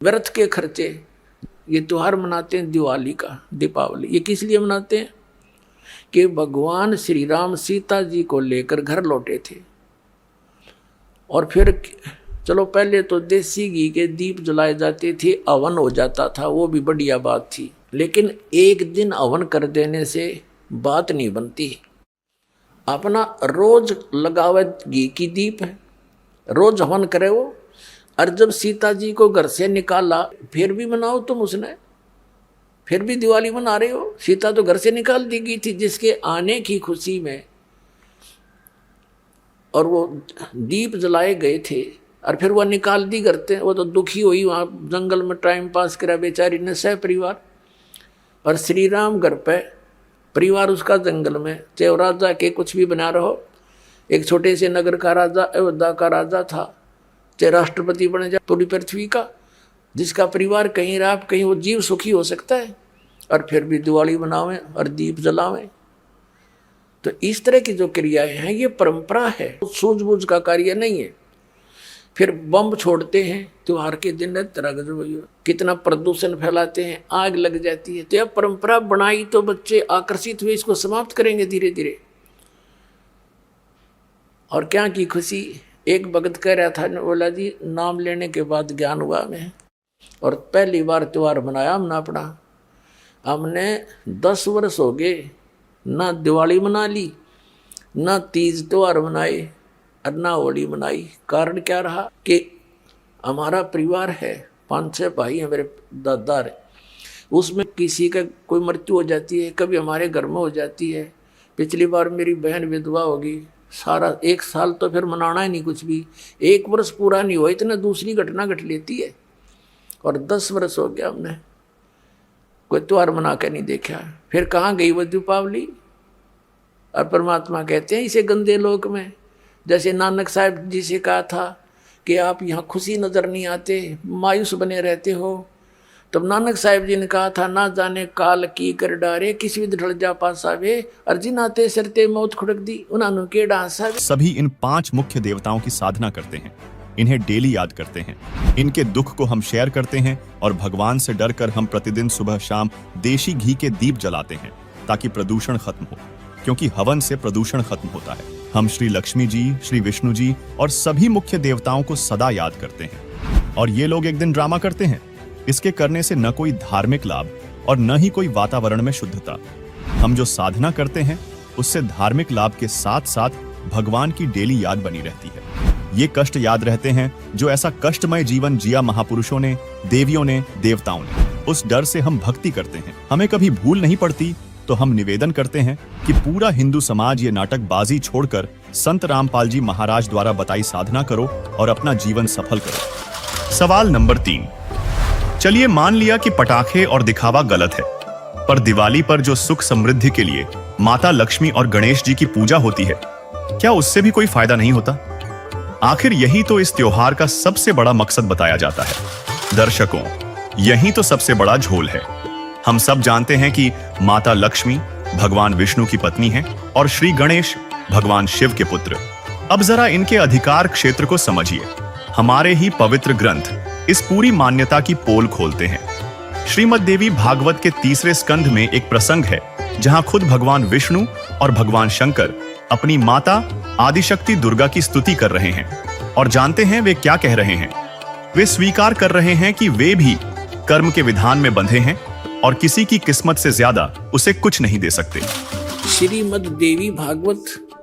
व्यर्थ के खर्चे। ये त्योहार मनाते हैं दिवाली का, दीपावली, ये किस लिए मनाते हैं कि भगवान श्री राम सीता जी को लेकर घर लौटे थे। और फिर चलो पहले तो देसी घी के दीप जलाए जाते थे, हवन हो जाता था, वो भी बढ़िया बात थी। लेकिन एक दिन हवन कर देने से बात नहीं बनती। अपना रोज लगावे घी की दीप है, रोज हवन करे वो। और जब सीता जी को घर से निकाला, फिर भी मनाओ तुम उसने, फिर भी दिवाली मना रहे हो। सीता तो घर से निकाल दी गई थी जिसके आने की खुशी में, और वो दीप जलाए गए थे, और फिर वह निकाल दी करते। वो तो दुखी हुई, वहाँ जंगल में टाइम पास करा बेचारी ने सह परिवार। और श्री राम घर पे, परिवार उसका जंगल में, चाहे राजा के कुछ भी बना रहो। एक छोटे से नगर का राजा, अयोध्या का राजा था, चाहे राष्ट्रपति बने जाए पूरी पृथ्वी का, जिसका परिवार कहीं रहा, कहीं वो जीव सुखी हो सकता है। और फिर भी दिवाली मनावें और दीप जलावें। तो इस तरह की जो क्रियाएं हैं ये परंपरा है, सूझबूझ का कार्य नहीं है। फिर बम छोड़ते हैं त्योहार के दिन, तरह कितना प्रदूषण फैलाते हैं, आग लग जाती है। तो यह परंपरा बनाई तो बच्चे आकर्षित हुए, इसको समाप्त करेंगे धीरे धीरे। और क्या की खुशी, एक भगत कह रहा था, बोला जी नाम लेने के बाद ज्ञान हुआ हमें, और पहली बार त्योहार मनाया हमने अपना। हमने 10 वर्ष हो गए ना दिवाली मना ली, ना तीज त्योहार मनाए, और ना होली मनाई। कारण क्या रहा कि हमारा परिवार है, 5-6 भाई हैं, मेरे दादा है, उसमें किसी का कोई मृत्यु हो जाती है, कभी हमारे घर में हो जाती है। पिछली बार मेरी बहन विधवा होगी, सारा 1 साल तो फिर मनाना ही नहीं कुछ भी। 1 वर्ष पूरा नहीं हुआ, इतना दूसरी घटना घट लेती है। और 10 वर्ष हो गया हमने कोई त्योहार मना के नहीं देखा। फिर कहाँ गई वो दीपावली। और परमात्मा कहते हैं इसे गंदे लोक में, जैसे नानक साहब जी से कहा था कि आप यहाँ खुशी नजर नहीं आते, मायूस बने रहते हो। तब नानक साहब जी ने कहा था, ना जाने काल की कर डारे, किसी भी ढल जा पासावे, अर्जी नाते सरते मौत खुड़क दी उन्होंने के डांसा। सभी इन 5 मुख्य देवताओं की साधना करते हैं, इन्हें डेली याद करते हैं, इनके दुख को हम शेयर करते हैं, और भगवान से डरकर हम प्रतिदिन सुबह शाम देशी घी के दीप जलाते हैं ताकि प्रदूषण खत्म हो, क्योंकि हवन से प्रदूषण खत्म होता है। हम श्री लक्ष्मी जी, श्री विष्णु जी और सभी मुख्य देवताओं को सदा याद करते हैं। और ये लोग एक दिन ड्रामा करते हैं। इसके करने से न कोई धार्मिक लाभ और न ही कोई वातावरण में शुद्धता। हम जो साधना करते हैं उससे धार्मिक लाभ के साथ साथ भगवान की डेली याद बनी रहती है। ये कष्ट याद रहते हैं जो ऐसा कष्टमय जीवन जिया महापुरुषों ने, देवियों ने, देवताओं ने। उस डर से हम भक्ति करते हैं। हमें कभी भूल नहीं पड़ती, तो हम निवेदन करते हैं कि पूरा हिंदू समाज ये नाटकबाजी छोड़कर संत रामपाल जी महाराज द्वारा बताई साधना करो और अपना जीवन सफल करो। सवाल नंबर 3। चलिए मान लिया कि पटाखे और दिखावा गलत है, पर दिवाली पर जो सुख समृद्धि के लिए माता लक्ष्मी और गणेश जी की पूजा होती है, क्या उससे भी कोई फायदा नहीं होता? आखिर यही तो इस त्योहार का सबसे बड़ा मकसद बताया जाता है। दर्शकों, यही तो सबसे बड़ा झोल है। हम सब जानते हैं कि माता लक्ष्मी भगवान विष्णु की पत्नी है और श्री गणेश भगवान शिव के पुत्र। अब जरा इनके अधिकार क्षेत्र को समझिए। हमारे ही पवित्र ग्रंथ इस पूरी मान्यता की पोल खोलते हैं। श्रीमद् देवी भागवत के 3 स्कंध में एक प्रसंग है जहां खुद भगवान विष्णु और भगवान शंकर अपनी माता आदिशक्ति दुर्गा की स्तुति कर रहे हैं। और जानते हैं वे क्या कह रहे हैं? वे स्वीकार कर रहे हैं कि वे भी कर्म के विधान में बंधे हैं और किसी की किस्मत से ज्यादा उसे कुछ नहीं दे सकते। श्रीमद् देवी भागवत